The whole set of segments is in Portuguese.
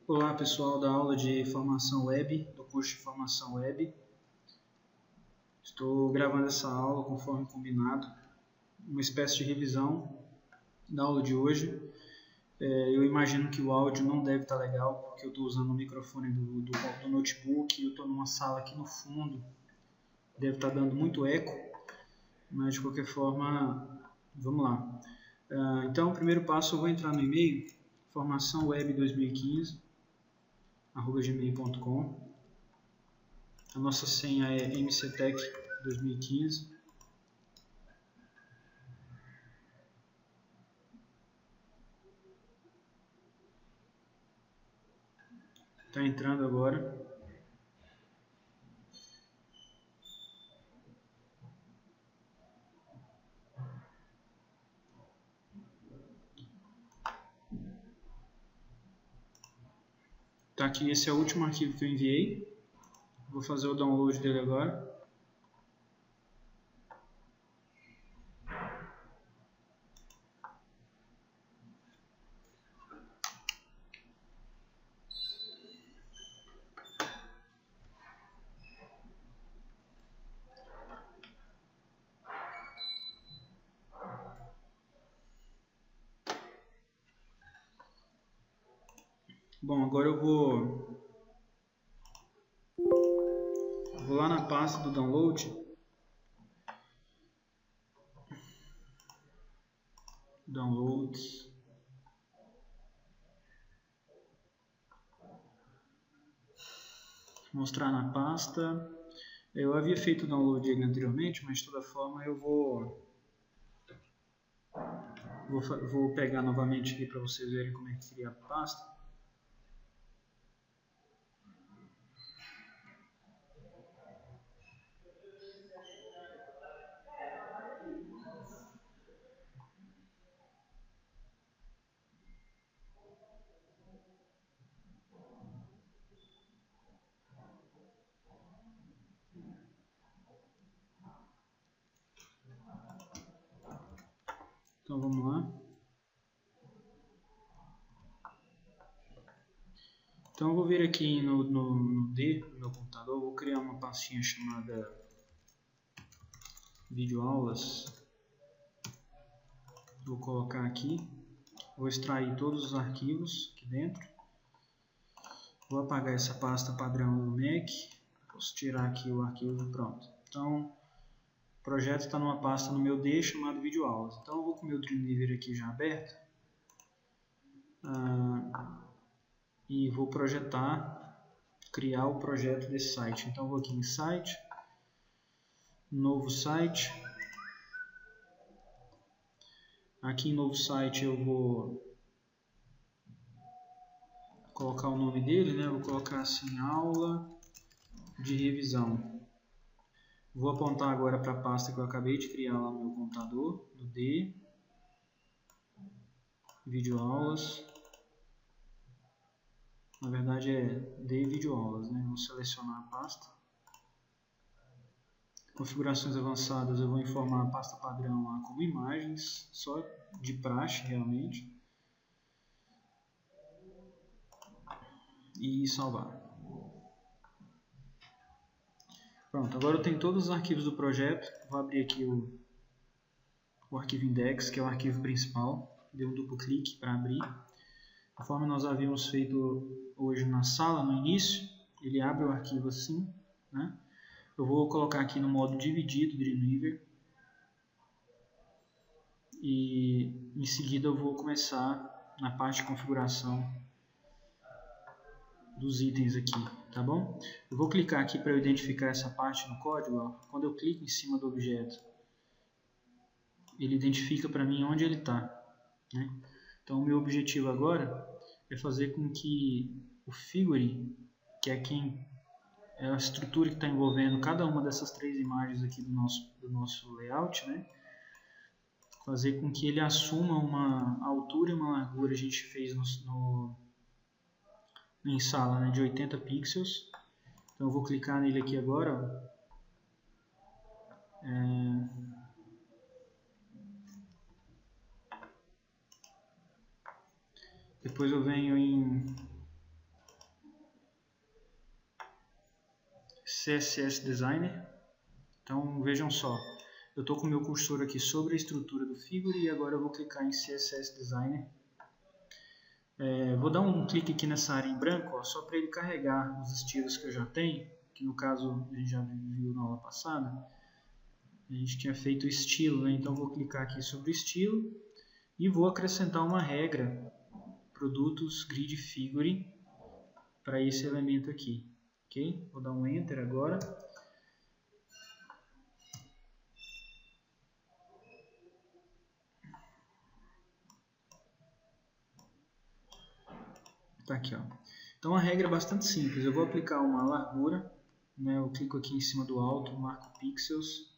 Olá pessoal da aula de formação web, do curso de formação web. Estou gravando essa aula conforme combinado, uma espécie de revisão da aula de hoje. Eu imagino que o áudio não deve estar legal, porque eu estou usando o microfone do notebook e eu estou numa sala aqui no fundo. Deve estar dando muito eco, mas de qualquer forma, vamos lá. Então, o primeiro passo, eu vou entrar no e-mail, formaçãoweb2015@gmail.com. A nossa senha é mctech 2015. Está entrando agora. Tá aqui, esse é o último arquivo que eu enviei. Vou fazer o download dele agora. Bom, agora eu vou lá na pasta do download. Downloads. Mostrar na pasta. Eu havia feito o download ele anteriormente, mas de toda forma eu vou pegar novamente aqui para vocês verem como é que cria a pasta. Então vamos lá. Então eu vou vir aqui no D do meu computador, vou criar uma pastinha chamada videoaulas. Vou colocar aqui, vou extrair todos os arquivos aqui dentro. Vou apagar essa pasta padrão do Mac, posso tirar aqui o arquivo, pronto. Então, o projeto está numa pasta no meu D chamado videoaulas. Então eu vou com o meu Dreamweaver aqui já aberto. E vou criar o projeto desse site. Então eu vou aqui em site, novo site. Aqui em novo site eu vou colocar o nome dele, né? Vou colocar assim, aula de revisão. Vou apontar agora para a pasta que eu acabei de criar lá no meu computador, do D, videoaulas. Na verdade é D videoaulas, né? Vou selecionar a pasta. Configurações avançadas, eu vou informar a pasta padrão lá como imagens, só de praxe realmente. E salvar. Pronto, agora eu tenho todos os arquivos do projeto. Vou abrir aqui o arquivo index, que é o arquivo principal. Dei um duplo clique para abrir. Conforme nós havíamos feito hoje na sala, no início, ele abre o arquivo assim, né? Eu vou colocar aqui no modo dividido do Dreamweaver. E em seguida eu vou começar na parte de configuração dos itens aqui, tá bom? Eu vou clicar aqui para eu identificar essa parte no código. Ó. Quando eu clico em cima do objeto, ele identifica para mim onde ele está, né? Então o meu objetivo agora é fazer com que o figure, que é a estrutura que está envolvendo cada uma dessas três imagens aqui do nosso layout, né? Fazer com que ele assuma uma altura e uma largura, a gente fez em sala, né, de 80 pixels. Então eu vou clicar nele aqui agora. Depois eu venho em CSS Designer. Então vejam só, eu estou com o meu cursor aqui sobre a estrutura do Figure e agora eu vou clicar em CSS Designer. Vou dar um clique aqui nessa área em branco, ó, só para ele carregar os estilos que eu já tenho, que no caso a gente já viu na aula passada. A gente tinha feito estilo, né? Então vou clicar aqui sobre estilo e vou acrescentar uma regra, produtos grid figure, para esse elemento aqui. Ok? Vou dar um Enter agora. Tá aqui, ó. Então a regra é bastante simples. Eu vou aplicar uma largura, né? Eu clico aqui em cima do alto, marco pixels.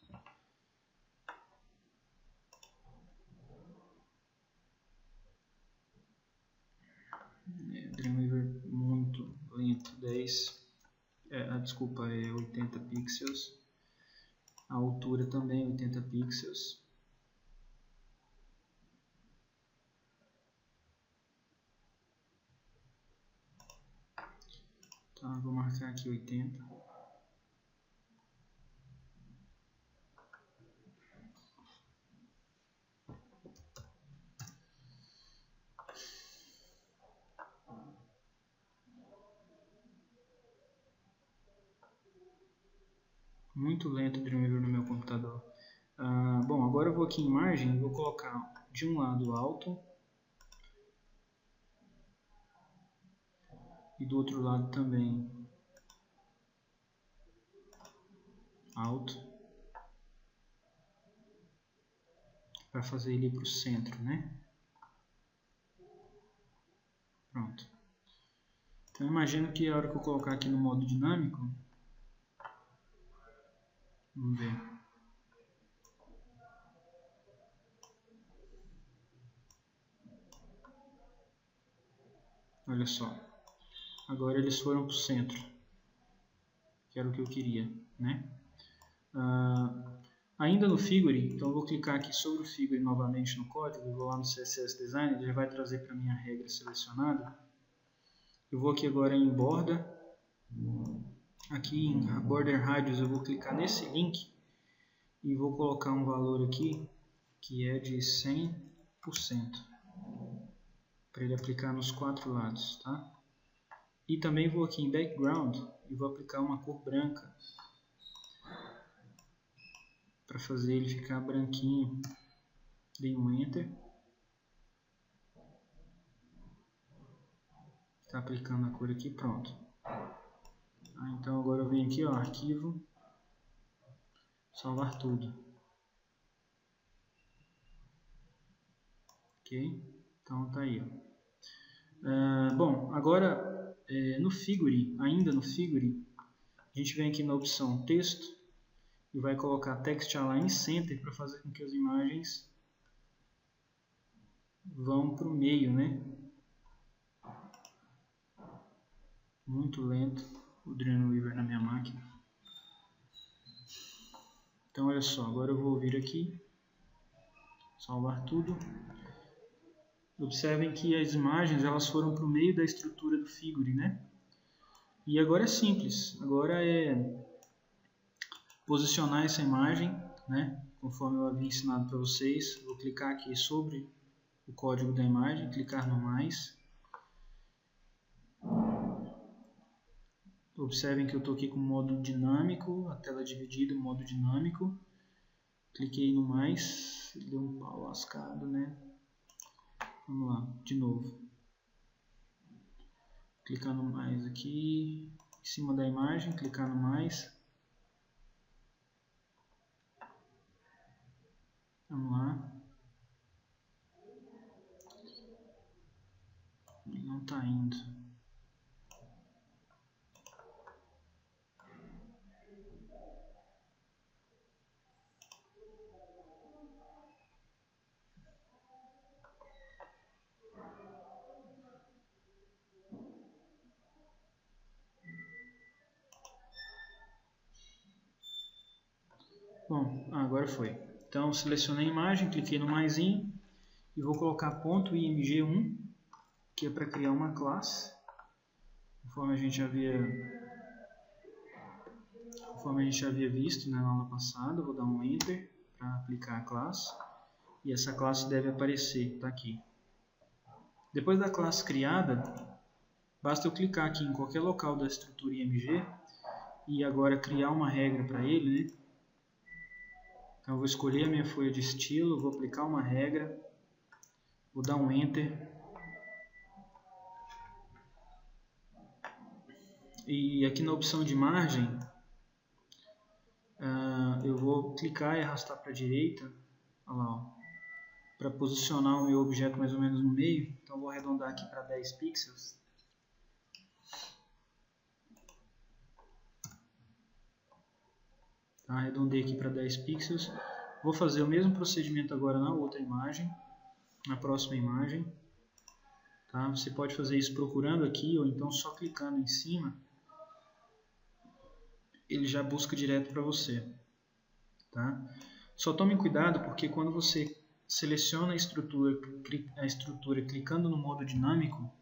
Dreamweaver muito lento, 10. Desculpa, é 80 pixels. A altura também 80 pixels. Tá, vou marcar aqui 80. Muito lento o Dreamweaver no meu computador. Bom, agora eu vou aqui em margem e vou colocar de um lado alto e do outro lado também alto, para fazer ele ir para o centro, né? Pronto. Então imagino que a hora que eu colocar aqui no modo dinâmico, vamos ver. Olha só. Agora eles foram para o centro, que era o que eu queria, né? Ainda no Figure, então eu vou clicar aqui sobre o Figure novamente no código, e vou lá no CSS Design, ele vai trazer para mim a regra selecionada. Eu vou aqui agora em Borda, aqui em Border Radius eu vou clicar nesse link e vou colocar um valor aqui que é de 100%, para ele aplicar nos 4 lados, tá? E também vou aqui em Background e vou aplicar uma cor branca, para fazer ele ficar branquinho. Dei um Enter. Está aplicando a cor aqui, pronto. Então agora eu venho aqui, ó, arquivo, salvar tudo. Ok? Então tá aí, ó. Bom, agora no Figure, ainda no Figure, a gente vem aqui na opção texto e vai colocar Text Align Center para fazer com que as imagens vão para o meio, né? Muito lento o Dreamweaver na minha máquina. Então olha só, agora eu vou vir aqui, salvar tudo. Observem que as imagens elas foram para o meio da estrutura do Figure, né? E agora é simples, agora é posicionar essa imagem, né? Conforme eu havia ensinado para vocês. Vou clicar aqui sobre o código da imagem, clicar no mais. Observem que eu estou aqui com o modo dinâmico, a tela dividida, modo dinâmico. Cliquei no mais, deu um pau lascado, né? Vamos lá, de novo. Clicar no mais aqui, em cima da imagem, clicar no mais. Vamos lá. Não está indo. Bom, agora foi. Então, selecionei a imagem, cliquei no maisinho e vou colocar ponto .img1, que é para criar uma classe, conforme a gente havia conforme a gente já havia visto, né, na aula passada. Eu vou dar um Enter para aplicar a classe. E essa classe deve aparecer, está aqui. Depois da classe criada, basta eu clicar aqui em qualquer local da estrutura IMG e agora criar uma regra para ele, né? Então eu vou escolher a minha folha de estilo, vou aplicar uma regra, vou dar um Enter. E aqui na opção de margem, eu vou clicar e arrastar para a direita, olha lá, para posicionar o meu objeto mais ou menos no meio. Então eu vou arredondar aqui para 10 pixels. Tá, arredondei aqui para 10 pixels. Vou fazer o mesmo procedimento agora na outra imagem, na próxima imagem. Tá? Você pode fazer isso procurando aqui ou então só clicando em cima. Ele já busca direto para você. Tá? Só tome cuidado porque quando você seleciona a estrutura clicando no modo dinâmico,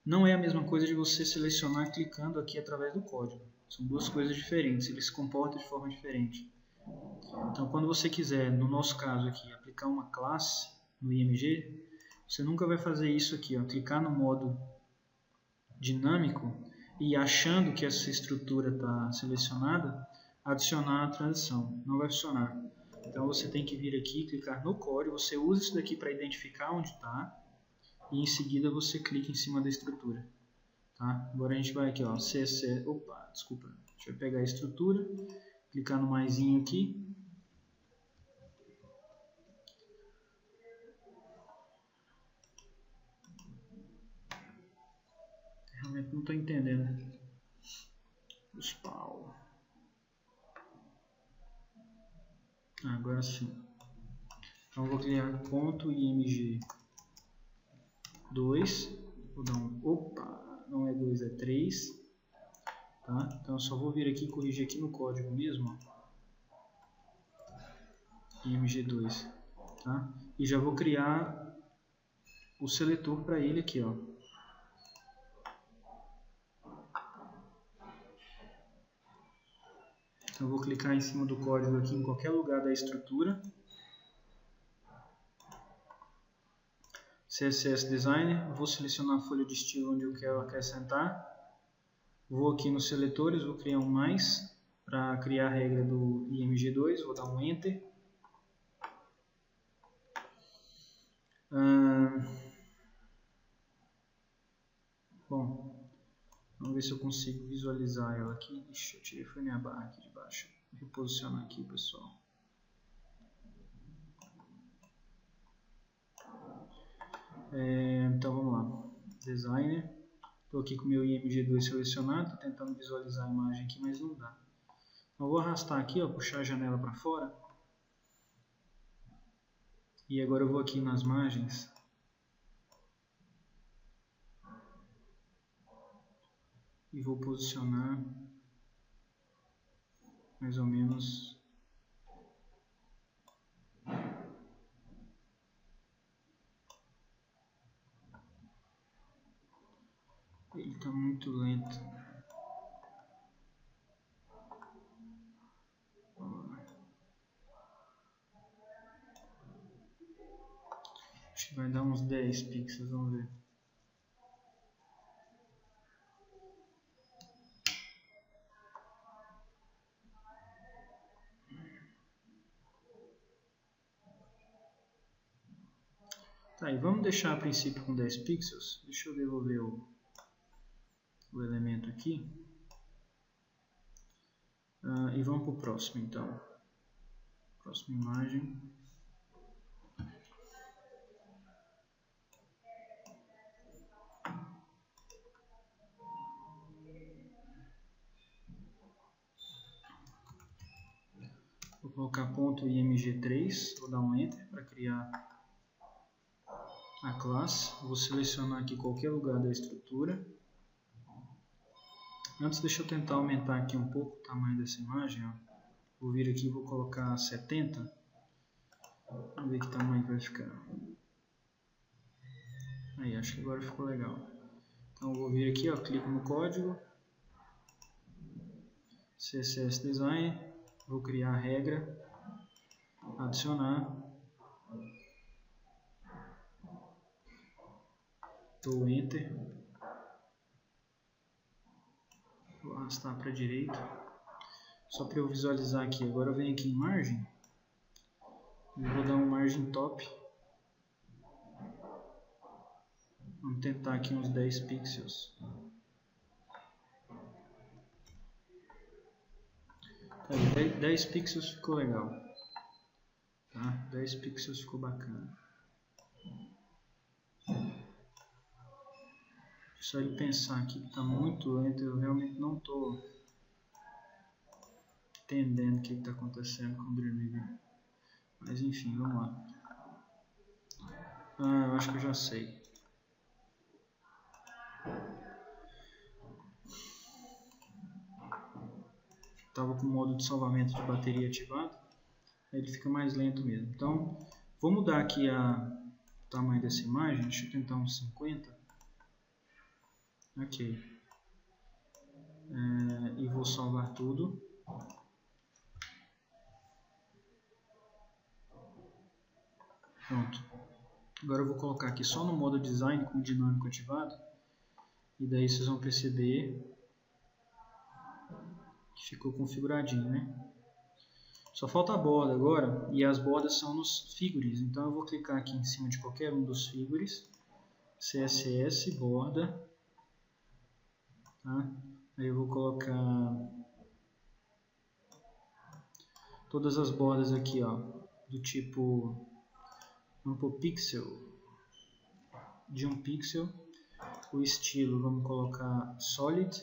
não é a mesma coisa de você selecionar clicando aqui através do código. São duas coisas diferentes, eles se comportam de forma diferente. Então, quando você quiser, no nosso caso aqui, aplicar uma classe no IMG, você nunca vai fazer isso aqui, ó, clicar no modo dinâmico e achando que essa estrutura está selecionada, adicionar a transição. Não vai funcionar. Então, você tem que vir aqui, clicar no código, você usa isso daqui para identificar onde está e em seguida você clica em cima da estrutura. Tá? Agora a gente vai aqui, ó, CSS, opa, desculpa, deixa eu pegar a estrutura, clicar no maisinho aqui. Realmente não estou entendendo. Os pau. Agora sim. Então eu vou criar ponto img 2. Vou dar um, opa, não é 2, é 3. Tá? Então eu só vou vir aqui e corrigir aqui no código mesmo. img2. Tá? E já vou criar o seletor para ele aqui, ó. Então eu vou clicar em cima do código aqui em qualquer lugar da estrutura. CSS Designer, vou selecionar a folha de estilo onde eu quero acrescentar. Vou aqui nos seletores, vou criar um mais para criar a regra do img2, vou dar um Enter. Bom, vamos ver se eu consigo visualizar ela aqui. Ixi, eu tirei foi minha barra aqui de baixo. Vou reposicionar aqui, pessoal. Então vamos lá. Designer. Estou aqui com o meu img2 selecionado, estou tentando visualizar a imagem aqui, mas não dá. Então vou arrastar aqui, ó, puxar a janela para fora. E agora eu vou aqui nas margens. E vou posicionar mais ou menos ele está muito lento. Acho que vai dar uns 10 pixels, vamos ver. Tá, e vamos deixar a princípio com 10 pixels. Deixa eu devolver o elemento aqui. E vamos para o próximo então. Próxima imagem. Vou colocar ponto img3, vou dar um Enter para criar a classe. Vou selecionar aqui qualquer lugar da estrutura. Antes, deixa eu tentar aumentar aqui um pouco o tamanho dessa imagem. Ó. Vou vir aqui e vou colocar 70. Vamos ver que tamanho vai ficar. Aí, acho que agora ficou legal. Então, eu vou vir aqui, ó, clico no código. CSS Design, vou criar a regra, adicionar, dou Enter, vou arrastar para a direita, só para eu visualizar aqui. Agora eu venho aqui em margem, e vou dar um margem top, vamos tentar aqui uns 10 pixels. 10 pixels ficou legal, tá? 10 pixels ficou bacana. Só ele pensar aqui que está muito lento, eu realmente não estou entendendo o que está acontecendo com o Dreamweaver. Mas enfim, vamos lá. Eu acho que eu já sei. Estava com o modo de salvamento de bateria ativado, aí ele fica mais lento mesmo. Então, vou mudar aqui o tamanho dessa imagem, deixa eu tentar uns 50. Ok. E vou salvar tudo. Pronto. Agora eu vou colocar aqui só no modo design com o dinâmico ativado. E daí vocês vão perceber que ficou configuradinho, né? Só falta a borda agora, e as bordas são nos figures. Então eu vou clicar aqui em cima de qualquer um dos figures, CSS, borda, tá? Aí eu vou colocar todas as bordas aqui, ó, do tipo, vamos pôr pixel, de 1 pixel. O estilo vamos colocar solid.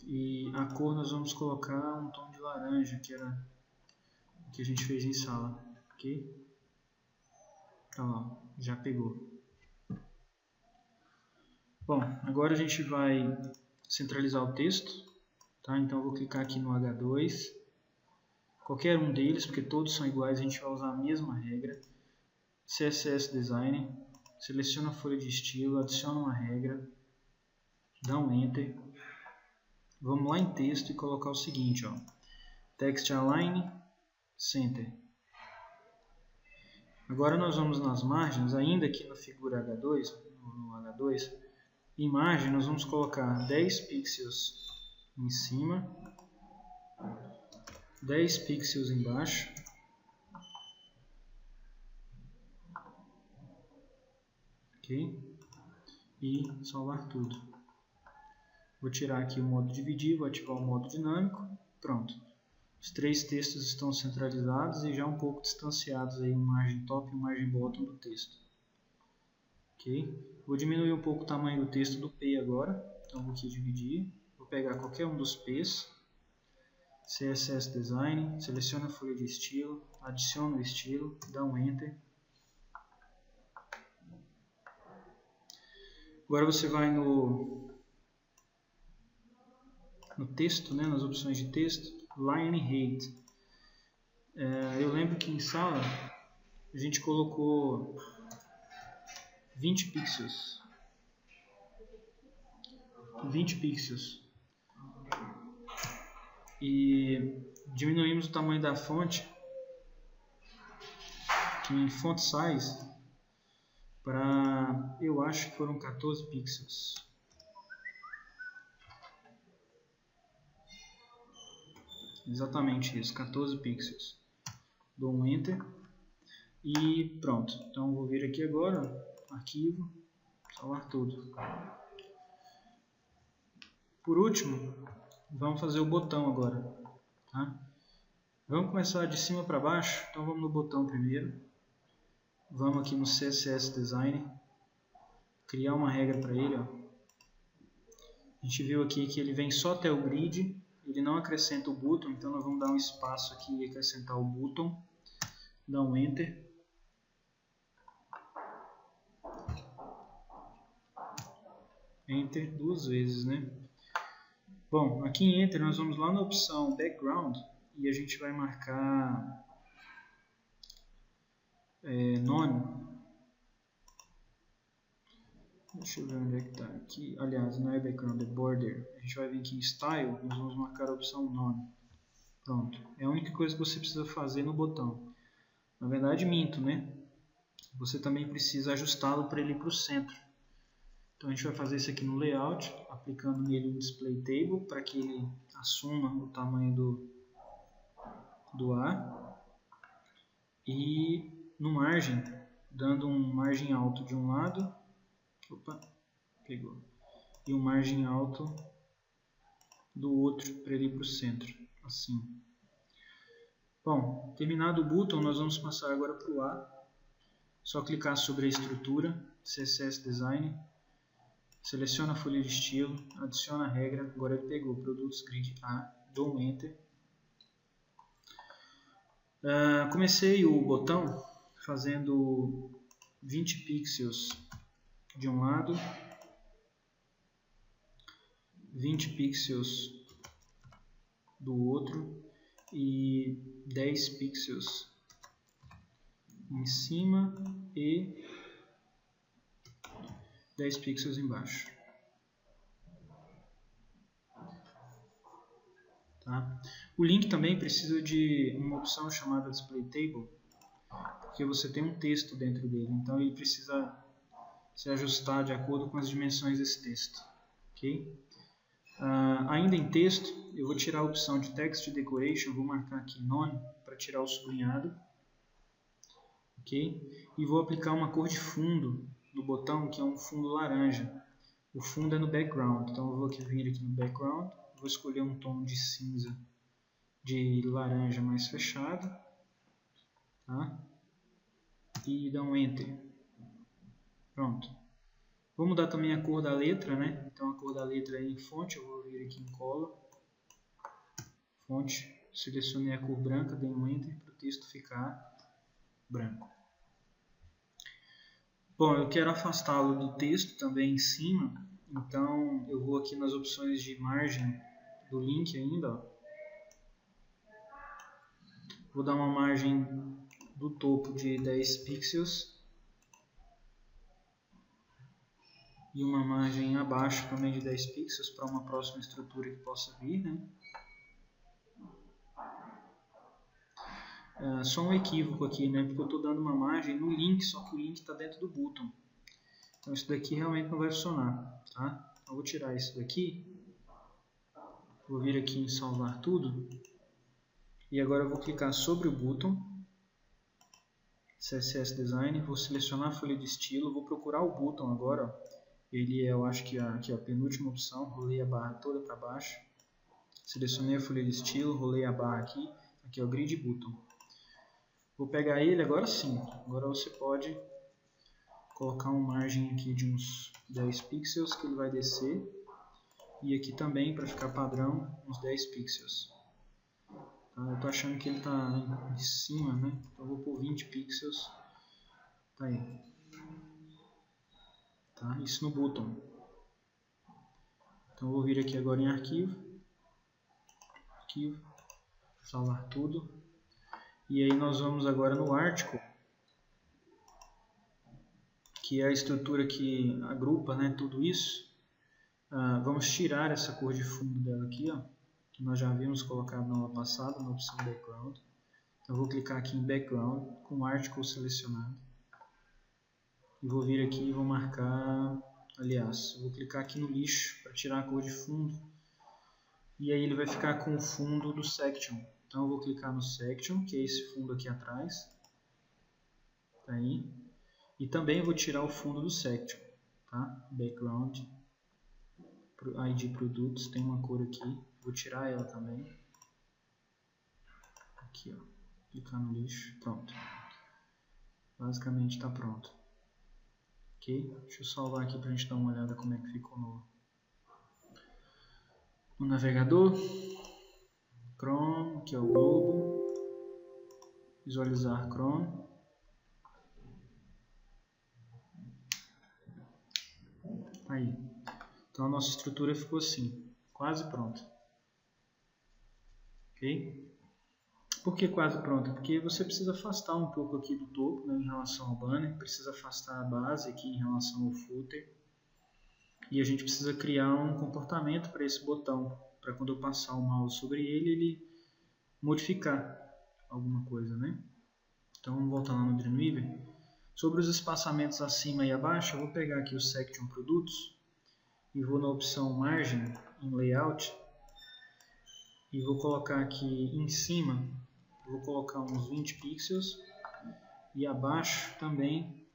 E a cor nós vamos colocar um tom de laranja, que era o que a gente fez em sala, ok? Tá lá, já pegou. Bom, agora a gente vai centralizar o texto, tá? Então eu vou clicar aqui no H2, qualquer um deles, porque todos são iguais, a gente vai usar a mesma regra. CSS Design, seleciona a folha de estilo, adiciona uma regra, dá um Enter. Vamos lá em texto e colocar o seguinte, ó, Text Align Center. Agora nós vamos nas margens, ainda aqui no figura H2, no H2, em margem nós vamos colocar 10 pixels em cima, 10 pixels embaixo, ok? E salvar tudo. Vou tirar aqui o modo dividir, vou ativar o modo dinâmico, pronto. Os 3 textos estão centralizados e já um pouco distanciados aí, margem top e margem bottom do texto. Ok? Vou diminuir um pouco o tamanho do texto do P agora, então vou aqui dividir, vou pegar qualquer um dos P's, CSS Design, seleciona a folha de estilo, adiciona o estilo, dá um Enter. Agora você vai no texto, né, nas opções de texto, Line Height. Eu lembro que em sala a gente colocou 20 pixels. 20 pixels. E diminuímos o tamanho da fonte, que em font size, para, eu acho que foram 14 pixels. Exatamente isso, 14 pixels. Dou um Enter e pronto. Então vou vir aqui agora, arquivo, salvar tudo. Por último, vamos fazer o botão agora. Tá? Vamos começar de cima para baixo, então vamos no botão primeiro. Vamos aqui no CSS Design, criar uma regra para ele. Ó. A gente viu aqui que ele vem só até o grid, ele não acrescenta o bottom, então nós vamos dar um espaço aqui e acrescentar o bottom. Dá um Enter. Enter 2 vezes, né? Bom, aqui em Enter nós vamos lá na opção Background e a gente vai marcar None. Deixa eu ver onde é que está aqui. Aliás, não é background, é border. A gente vai vir aqui em Style, nós vamos marcar a opção None. Pronto. É a única coisa que você precisa fazer no botão. Na verdade, minto, né? Você também precisa ajustá-lo para ele ir para o centro. Então a gente vai fazer isso aqui no Layout, aplicando nele um Display Table para que ele assuma o tamanho do A. E no Margem, dando um margem alto de um lado. Opa, pegou. E um margem alto do outro para ele ir para o centro, assim. Bom, terminado o botão, nós vamos passar agora para o A. Só clicar sobre a estrutura, CSS Design, seleciona a folha de estilo, adiciona a regra, agora ele pegou produtos grid A, dou um Enter. Comecei o botão fazendo 20 pixels de um lado, 20 pixels do outro e 10 pixels em cima e 10 pixels embaixo. Tá? O link também precisa de uma opção chamada Display Table, porque você tem um texto dentro dele, então ele precisa se ajustar de acordo com as dimensões desse texto. Okay? Ainda em texto, eu vou tirar a opção de Text Decoration, vou marcar aqui None para tirar o sublinhado. Okay? E vou aplicar uma cor de fundo no botão, que é um fundo laranja. O fundo é no background, então eu vou vir aqui no background, vou escolher um tom de cinza, de laranja mais fechado, tá? E dar um Enter. Pronto. Vou mudar também a cor da letra, né? Então a cor da letra é em fonte, eu vou vir aqui em cola, fonte, selecionei a cor branca, dei um Enter para o texto ficar branco. Bom, eu quero afastá-lo do texto também em cima, então eu vou aqui nas opções de margem do link ainda, ó. Vou dar uma margem do topo de 10 pixels e uma margem abaixo também de 10 pixels para uma próxima estrutura que possa vir, né? Só um equívoco aqui, né? Porque eu estou dando uma margem no link, só que o link está dentro do bottom. Então isso daqui realmente não vai funcionar, tá? Eu vou tirar isso daqui, vou vir aqui em salvar tudo e agora eu vou clicar sobre o bottom, CSS Design, vou selecionar a folha de estilo, vou procurar o bottom agora, ó. Ele é, eu acho que aqui, a penúltima opção, rolei a barra toda para baixo, selecionei a folha de estilo, rolei a barra aqui é o grid bottom. Vou pegar ele agora sim, agora você pode colocar uma margem aqui de uns 10 pixels que ele vai descer e aqui também para ficar padrão uns 10 pixels. Tá? Eu estou achando que ele está em cima, né? Então eu vou por 20 pixels, tá aí. Tá? Isso no bottom. Então eu vou vir aqui agora em arquivo, salvar tudo e aí nós vamos agora no article, que é a estrutura que agrupa, né, tudo isso. Vamos tirar essa cor de fundo dela aqui, ó, que nós já havíamos colocado na aula passada, na opção Background. Então, eu vou clicar aqui em Background, com o Article selecionado. E vou vir aqui e vou marcar, aliás, eu vou clicar aqui no lixo para tirar a cor de fundo. E aí ele vai ficar com o fundo do Section. Então, eu vou clicar no Section, que é esse fundo aqui atrás. Tá aí. E também vou tirar o fundo do Section, tá? Background, ID Produtos, tem uma cor aqui, vou tirar ela também. Aqui, ó, clicar no lixo, pronto. Basicamente está pronto. Ok? Deixa eu salvar aqui para a gente dar uma olhada como é que ficou no navegador. Chrome, que é o globo. Visualizar Chrome. Aí. Então a nossa estrutura ficou assim, quase pronta. Ok? Por que quase pronta? Porque você precisa afastar um pouco aqui do topo, né, em relação ao banner, precisa afastar a base aqui em relação ao footer. E a gente precisa criar um comportamento para esse botão, para quando eu passar o mouse sobre ele modificar alguma coisa, né? Então vamos voltar lá no Dreamweaver. Sobre os espaçamentos acima e abaixo, eu vou pegar aqui o Section Produtos e vou na opção Margem em Layout e vou colocar aqui em cima, vou colocar uns 20 pixels e abaixo também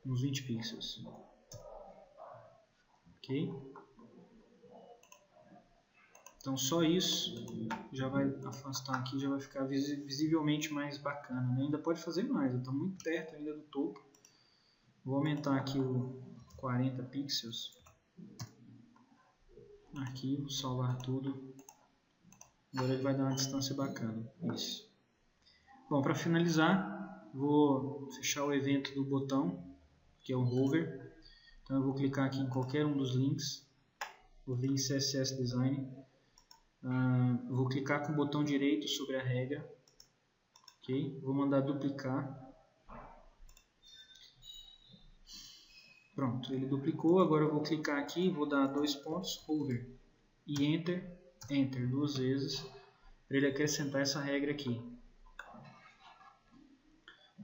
uns 20 pixels. Ok? Então só isso já vai afastar aqui, já vai ficar visivelmente mais bacana, né? Ainda pode fazer mais, eu estou muito perto ainda do topo. Vou aumentar aqui o 40 pixels. Arquivo, salvar tudo. Agora ele vai dar uma distância bacana. Isso. Bom, para finalizar, vou fechar o evento do botão, que é o hover. Então eu vou clicar aqui em qualquer um dos links. Vou vir em CSS Design. Vou clicar com o botão direito sobre a regra. Okay? Vou mandar duplicar. Pronto, ele duplicou. Agora eu vou clicar aqui, vou dar 2 pontos, hover e enter, enter 2 vezes, para ele acrescentar essa regra aqui.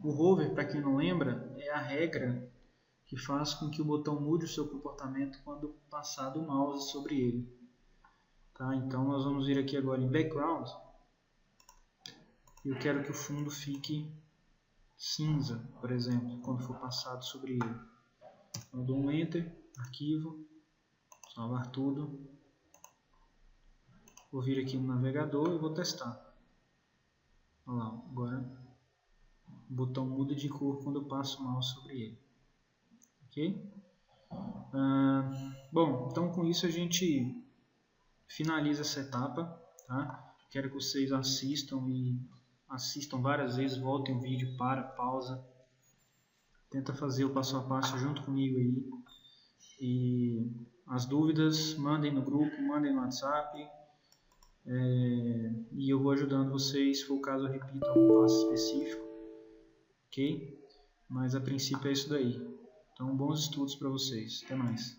O hover, para quem não lembra, é a regra que faz com que o botão mude o seu comportamento quando passar do mouse sobre ele. Tá? Então nós vamos vir aqui agora em background. Eu quero que o fundo fique cinza, por exemplo, quando for passado sobre ele. Eu dou um enter, arquivo, salvar tudo. Vou vir aqui no navegador e vou testar. Olha lá, agora o botão muda de cor quando eu passo o mouse sobre ele. Ok? Bom, então com isso a gente finaliza essa etapa. Tá? Quero que vocês assistam várias vezes, voltem o vídeo, pausa. Tenta fazer o passo a passo junto comigo aí. E as dúvidas, mandem no grupo, mandem no WhatsApp. E eu vou ajudando vocês, se for o caso eu repito algum passo específico. Ok? Mas a princípio é isso daí. Então bons estudos para vocês. Até mais.